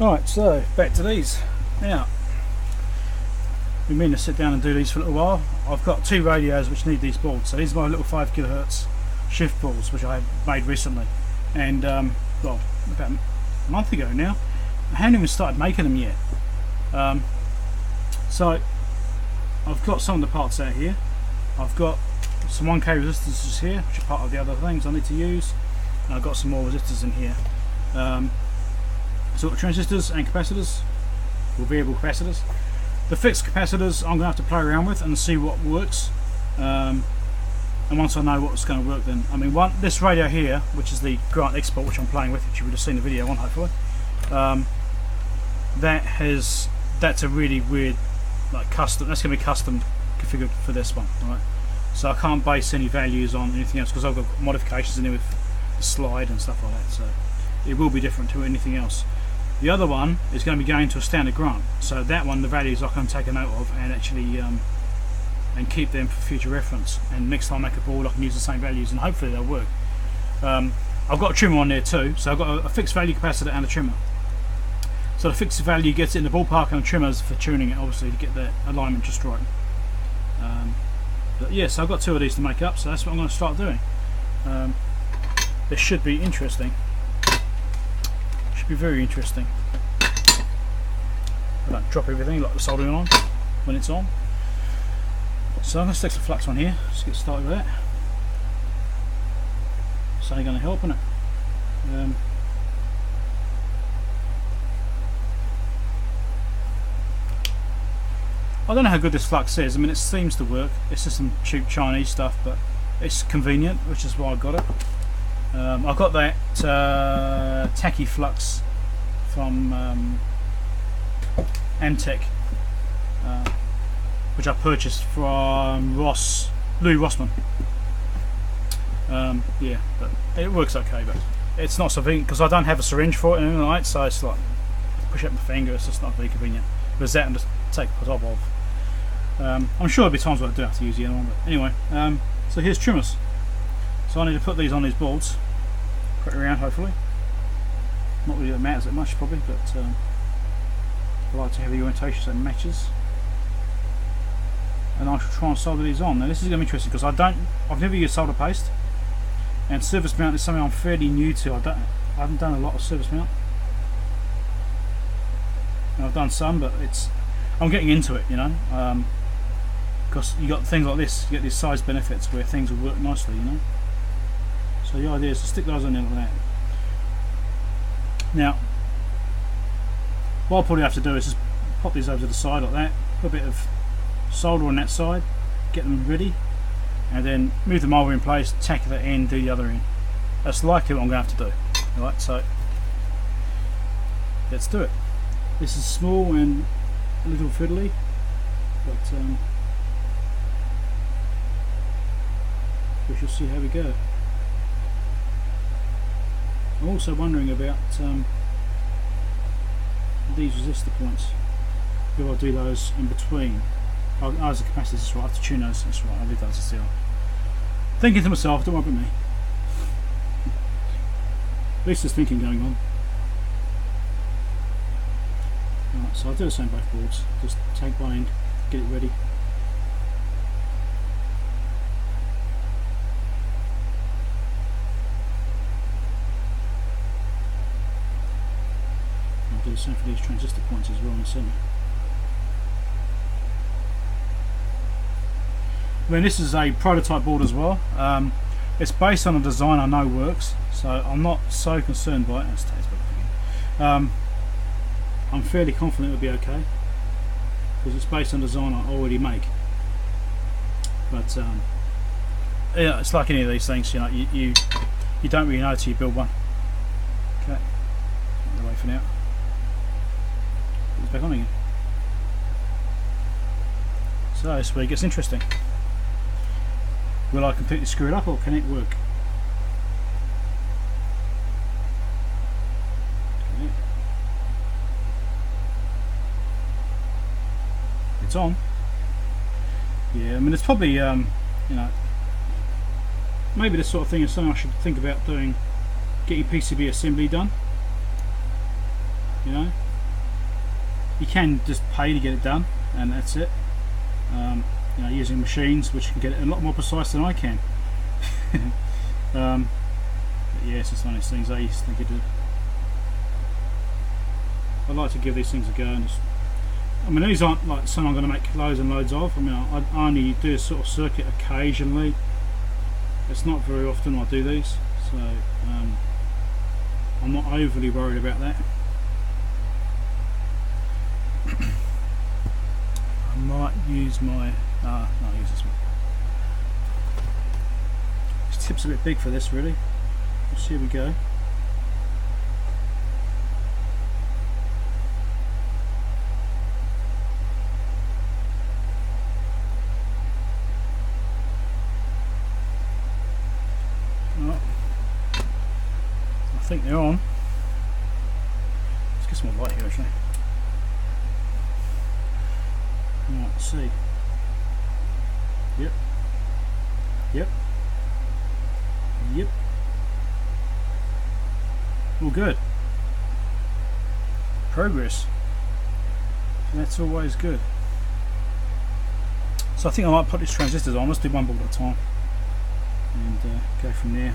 Right, so back to these. Now, we mean to sit down and do these for a little while. I've got two radios which need these boards. So these are my little 5 kHz shift boards which I made recently, and well, about a month ago now. I haven't even started making them yet. So I've got some of the parts out here. I've got some 1K resistors here, which are part of the other things I need to use. And I've got some more resistors in here. So I've got transistors and capacitors, or variable capacitors. The fixed capacitors I'm going to have to play around with and see what works. And once I know what's going to work, then I mean, this radio here, which is the Grant Export, which I'm playing with, which you would have seen the video on hopefully. That's a really weird, like custom. That's going to be custom configured for this one, right? So I can't base any values on anything else because I've got modifications in there with the slide and stuff like that. So it will be different to anything else. The other one is going to be going to a standard Grant. So that one, the values I can take a note of and actually and keep them for future reference. And next time I make a board, I can use the same values and hopefully they'll work. I've got a trimmer on there too, so I've got a fixed value capacitor and a trimmer. So the fixed value gets it in the ballpark, and the trimmers for tuning it, obviously, to get the alignment just right. But yeah, so I've got 2 of these to make up, so that's what I'm going to start doing. This should be interesting. Should be very interesting. I don't drop everything like the soldering on when it's on. So I'm going to stick some flux on here. Just get started with that. It's only going to help, isn't it? I don't know how good this flux is. I mean, it seems to work. It's just some cheap Chinese stuff, but it's convenient, which is why I got it. I've got that tacky flux from Amtech, which I purchased from Louis Rossmann. Yeah, but it works okay, but it's not so convenient because I don't have a syringe for it and anything like that, so it's like push up my finger. It's just not very convenient. There's that and just take the top off. I'm sure there'll be times where I do have to use the other one, but anyway. So here's trimmers. So I need to put these on these boards, put it around hopefully. Not really that matters that much probably, but I like to have the orientation so it matches. And I shall try and solder these on. Now this is going to be interesting because I've never used solder paste, and surface mount is something I'm fairly new to. I haven't done a lot of surface mount. I've done some, but I'm getting into it, you know. Because you got things like this, you get these size benefits where things will work nicely, you know. So the idea is to stick those on there like that. Now, what I'll probably have to do is just pop these over to the side like that, put a bit of solder on that side, get them ready, and then move them over in place, tack that end, do the other end. That's likely what I'm going to have to do. Alright, so let's do it. This is small and a little fiddly, but we shall see how we go. I'm also wondering about these resistor points. Do I do those in between? Oh, as a capacitor, that's right. I have to tune those. That's right. I'll leave those as they are. Thinking to myself, don't worry about me. At least there's thinking going on. Right, so I'll do the same both boards. Just take one end, get it ready. I'll do the same for these transistor points as well in the centre. I mean, this is a prototype board as well. It's based on a design I know works, so I'm not so concerned by it. Let's take this back again. I'm fairly confident it'll be okay because it's based on design I already make. But yeah, it's like any of these things, you know, you don't really know until you build one. Okay, out of the way for now. Put this back on again. So this is where it gets interesting. Will I completely screw it up, or can it work? Okay. It's on. Yeah, I mean, it's probably, you know, maybe this sort of thing is something I should think about doing, getting PCB assembly done, you know, you can just pay to get it done, and that's it. You know, using machines which can get it a lot more precise than I can. But yeah, it's just one of those things I used to think it. I like to give these things a go, and just, I mean, these aren't like something I'm going to make loads and loads of. I mean, I only do a sort of circuit occasionally. It's not very often I do these, so I'm not overly worried about that. I might use my no, I'll use this one. This tip's a bit big for this, really. Let's see, here we go. Oh, I think they're on. Let's get some more light here, actually. Let's see. Yep. Yep. Yep. All good. Progress. That's always good. So I think I might put these transistors on. Let's do one board at a time and go from there.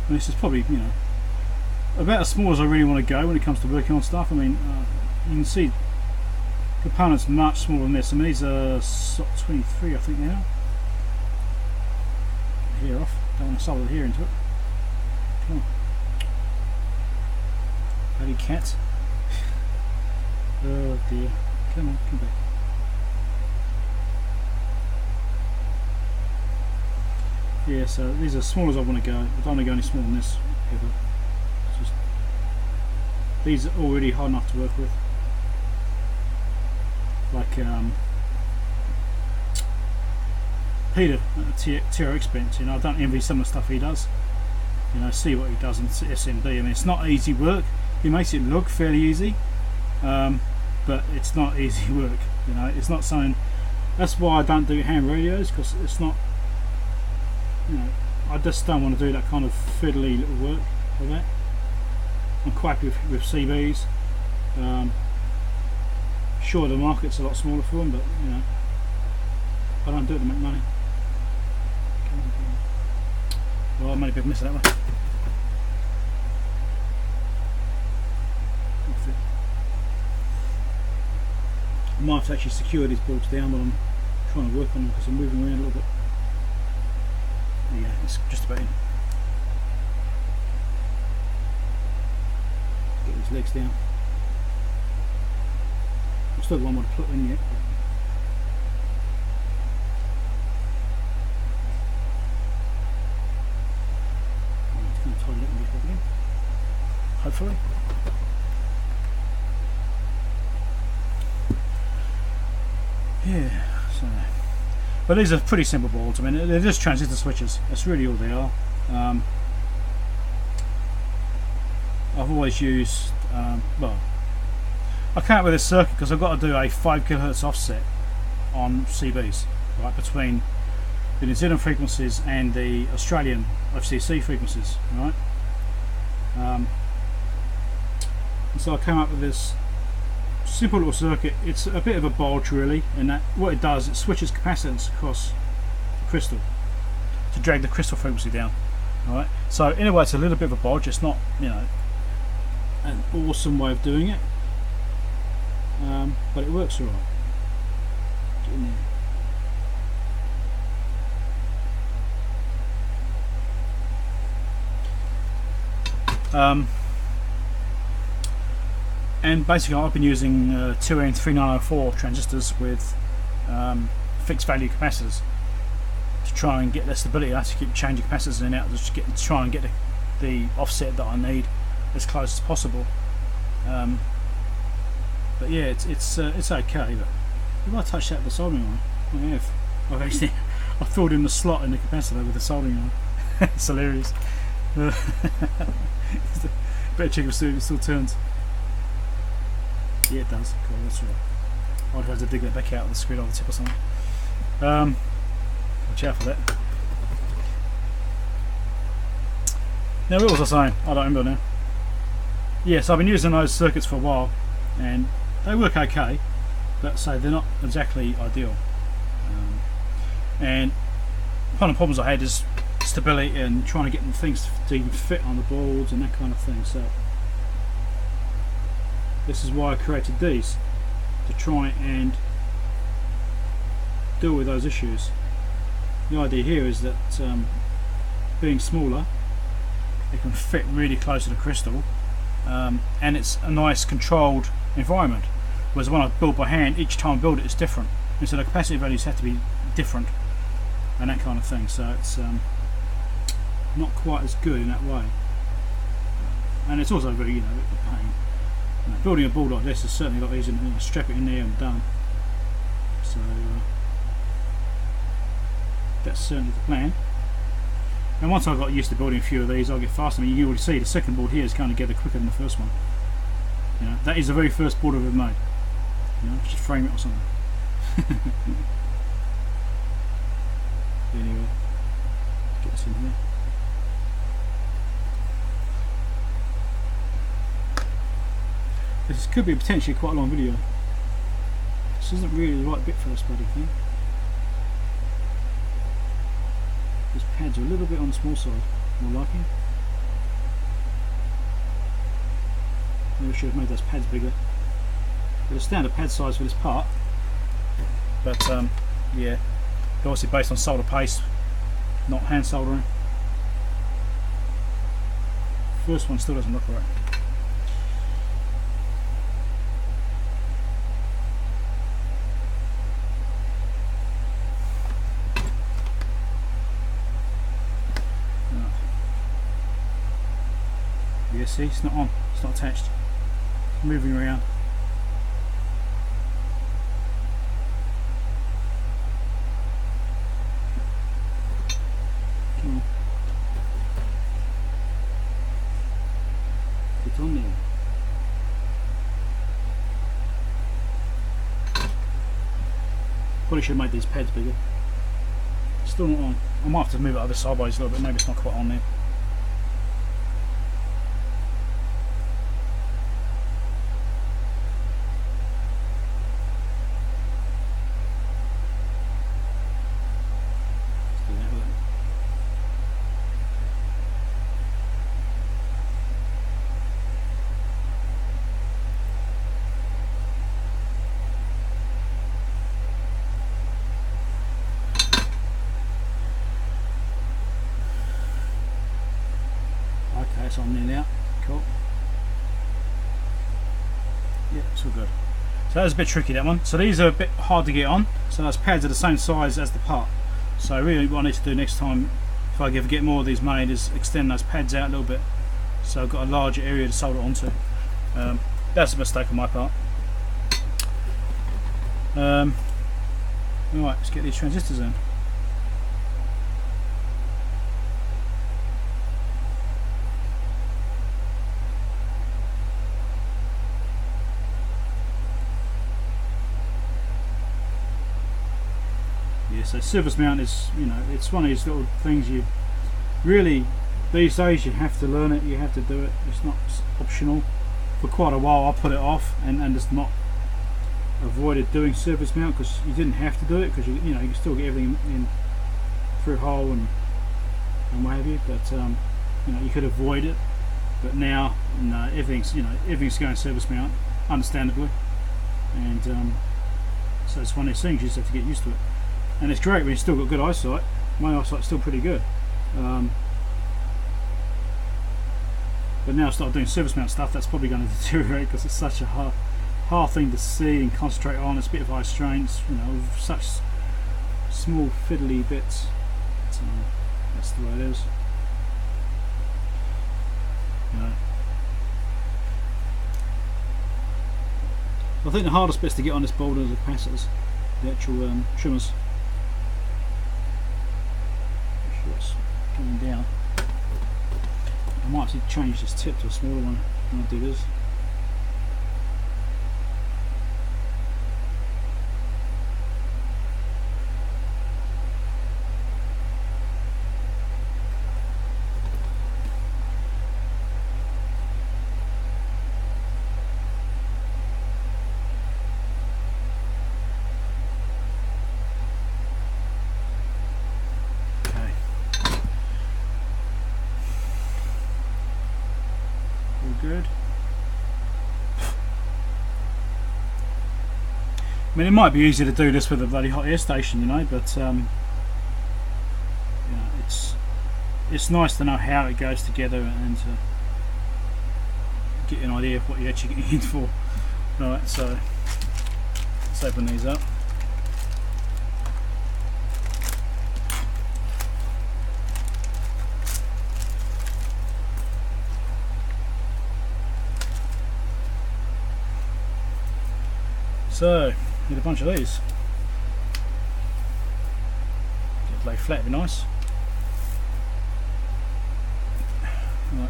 And this is probably, you know, about as small as I really want to go when it comes to working on stuff. I mean, you can see components much smaller than this. I mean, these are 23, I think now. Get the hair off. Don't want to solder the hair into it. Come on. Bloody cat. Oh dear. Come on, come back. Yeah, so these are as small as I want to go. I don't want to go any smaller than this ever. It's just, these are already hard enough to work with. Like Peter at TRX Bench, you know, I don't envy some of the stuff he does. You know, see what he does in SMD. I mean, it's not easy work. He makes it look fairly easy, but it's not easy work. You know, it's not something. That's why I don't do ham radios, because it's not. You know, I just don't want to do that kind of fiddly little work like that. I'm quite happy with CBs. Sure, the market's a lot smaller for them, but you know, I don't do it to make money. Well, I made a big miss of that one. I might have to actually secure these boards down while I'm trying to work on them, because I'm moving around a little bit. Yeah, it's just about in. Get these legs down. I've still got one more to put in yet. I'm just going to tidy it and get it again. Hopefully. Yeah, so. But these are pretty simple boards. I mean, they're just transistor switches. That's really all they are. I've always used, well, I came up with this circuit because I've got to do a 5 kHz offset on CBs, right, between the New Zealand frequencies and the Australian FCC frequencies, right? And so I came up with this simple little circuit. It's a bit of a bulge really, and that what it does, it switches capacitance across the crystal to drag the crystal frequency down. Alright, so anyway, it's a little bit of a bulge. It's not, you know, an awesome way of doing it, but it works alright. Get in there. And basically I've been using 2N3904 transistors with fixed value capacitors to try and get the stability. I have to keep changing capacitors in and out just to try and get the offset that I need as close as possible. But yeah, it's okay. But if I touch that with the soldering iron, I have. I've actually I filled in the slot in the capacitor with the soldering iron. It's hilarious. Better check if it still turns. Yeah, it does. Cool, that's right. I'd have to dig that back out of the screw on the tip or something. Watch out for that. Now what was I saying? I don't remember now. Yes, I've been using those circuits for a while and they work okay, but so they're not exactly ideal. And one of the problems I had is stability and trying to get the things to even fit on the boards and that kind of thing. So this is why I created these, to try and deal with those issues. The idea here is that being smaller, it can fit really close to the crystal, and it's a nice controlled environment. Whereas when I build by hand, each time I build it is different, and so the capacity values have to be different and that kind of thing. So it's not quite as good in that way, and it's also very, a bit of a pain. Building a board like this is certainly a lot easier than strap it in there and done. So that's certainly the plan. And once I got used to building a few of these, I'll get faster. I mean, you can already see the second board here is coming together quicker than the first one. That is the very first board I've ever made. Just frame it or something. Anyway, let's get this in here. This could be potentially quite a long video. This isn't really the right bit for this bloody thing. These pads are a little bit on the small side, more liking. Maybe I should have made those pads bigger. They're a standard pad size for this part, but yeah, obviously based on solder paste, not hand soldering. First one still doesn't look right. Yeah, see, it's not on, it's not attached. It's moving around. Come on. Get on there. Probably should have made these pads bigger. Still not on. I might have to move it over sideways a little bit, maybe it's not quite on there. It's on there now. Cool. Yeah, it's all good. So that was a bit tricky, that one. So these are a bit hard to get on. So those pads are the same size as the part. So really what I need to do next time, if I ever get more of these made, is extend those pads out a little bit. So I've got a larger area to solder onto. That's a mistake on my part. Alright, let's get these transistors in. So surface mount is, it's one of these little things you really, these days you have to learn it, you have to do it, it's not optional. For quite a while I put it off and just not avoided doing surface mount because you didn't have to do it, because you can still get everything in through hole and what have you, but you could avoid it. But now everything's going surface mount, understandably, and so it's one of these things you just have to get used to it. And it's great when you've still got good eyesight. My eyesight's still pretty good. But now I start doing surface mount stuff, that's probably going to deteriorate because it's such a hard thing to see and concentrate on. It's a bit of eye strains, with such small fiddly bits. So that's the way it is. I think the hardest bits to get on this board are the capacitors, the actual trimmers. It's coming down. I might actually change this tip to a smaller one when I do this. I mean, it might be easier to do this with a bloody hot air station, you know, but you know, it's nice to know how it goes together and to get an idea of what you're actually getting in for. Right, so let's open these up. So, get a bunch of these. Get it lay flat, be nice. Right.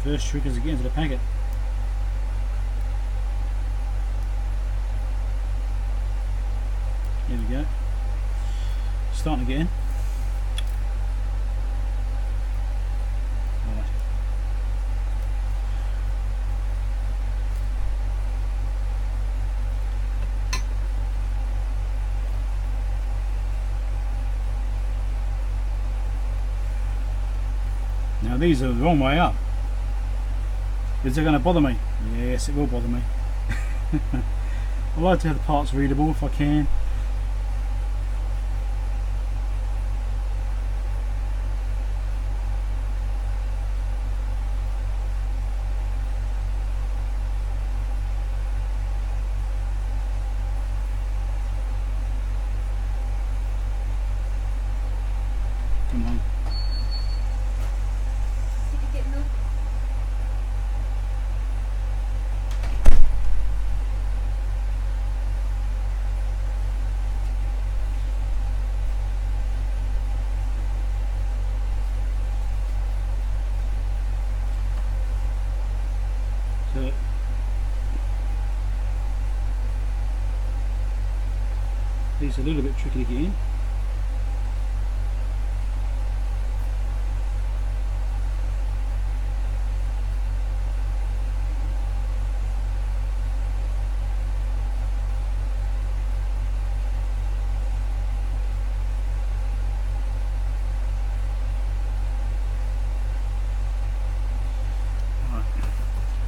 First trick is to get into the packet. Here we go. Starting to get in. Right. Now these are the wrong way up. Is it going to bother me? Yes, it will bother me. I like to have the parts readable if I can. Come on. So, these are a little bit tricky to get in.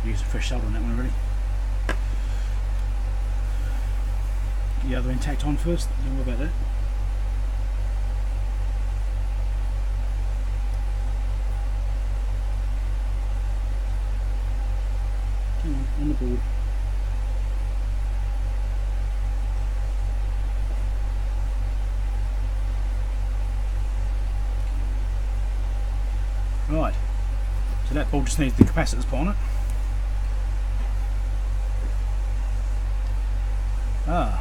Use a fresh solder on that one already. Get the other end tacked on first, don't worry about that. Come on the board. Right, so that board just needs the capacitors put on it. Ah,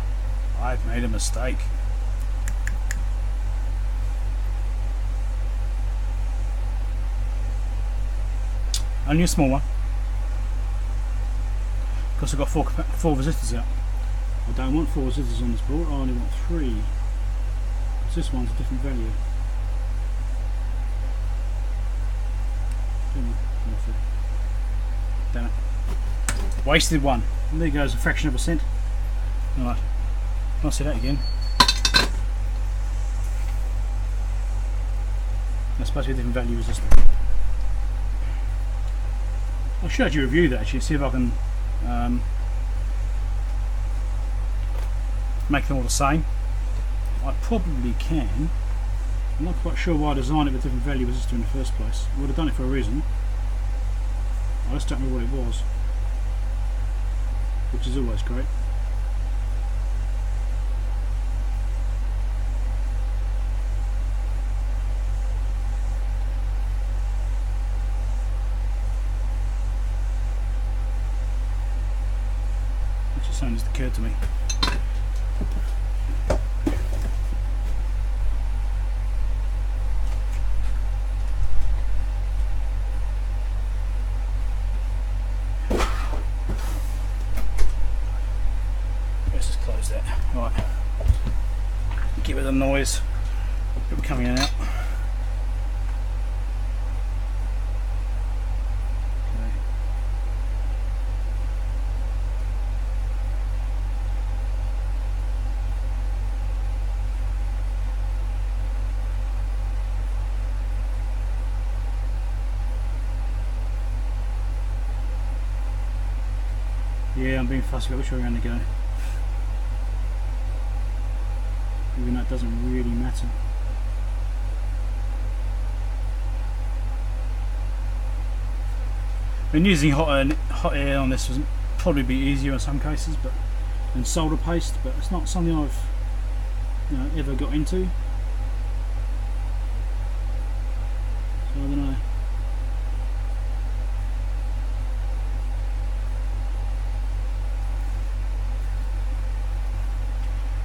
I've made a mistake. Only a small one. Because I've got four resistors out. I don't want 4 resistors on this board, I only want 3. Because this one's a different value. Damn it. Wasted one. And there goes a fraction of a cent. Right, I'll see that again. That's supposed to be a different value resistor. I should actually review that actually, see if I can make them all the same. I probably can. I'm not quite sure why I designed it with a different value resistor in the first place. I would have done it for a reason. I just don't know what it was, which is always great. Something just occurred to me. Let's just close that. Right. Get rid of the noise. People coming in and out. Yeah, I'm being fussy about which way we're going to go. Even though it doesn't really matter. I mean, using hot air on this would probably be easier in some cases, but than solder paste. But it's not something I've ever got into. So I don't know.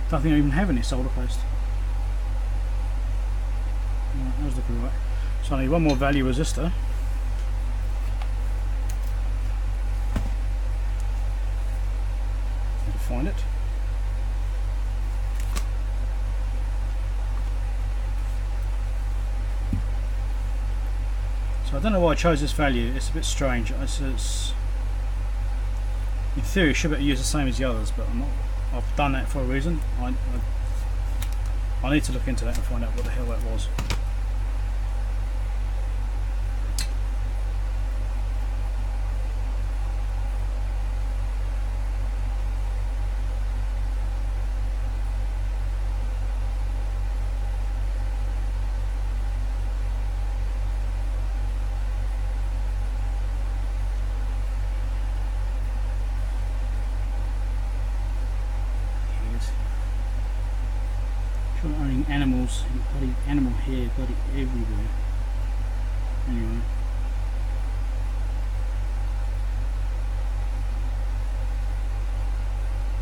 I don't think I even have any solder paste. Right, that was looking right. So I need one more value resistor. Need to find it. So I don't know why I chose this value. It's a bit strange. It's in theory, I should be able to use the same as the others, but I'm not. I've done that for a reason. I need to look into that and find out what the hell that was. Owning animals, bloody animal hair, bloody everywhere. Anyway.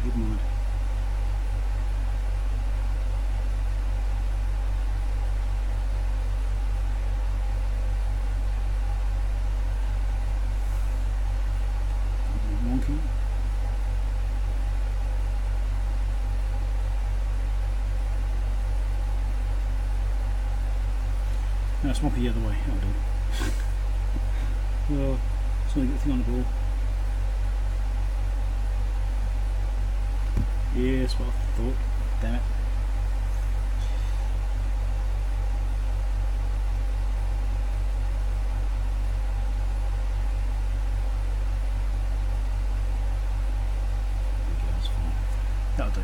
Good night. Wonky. No, it's wonky the other way. That'll do. Well, it's only a good thing on the ball. Yes, what I thought. Damn it. Okay, that's fine. That'll do.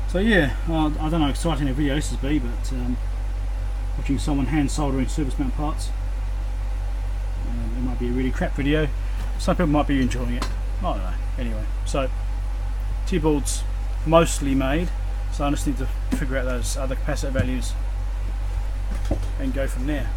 So yeah, I don't know how exciting a video this will be, but watching someone hand soldering surface mount parts, it might be a really crap video. Some people might be enjoying it. I don't know. Anyway, so T-board's mostly made, so I just need to figure out those other capacitor values and go from there.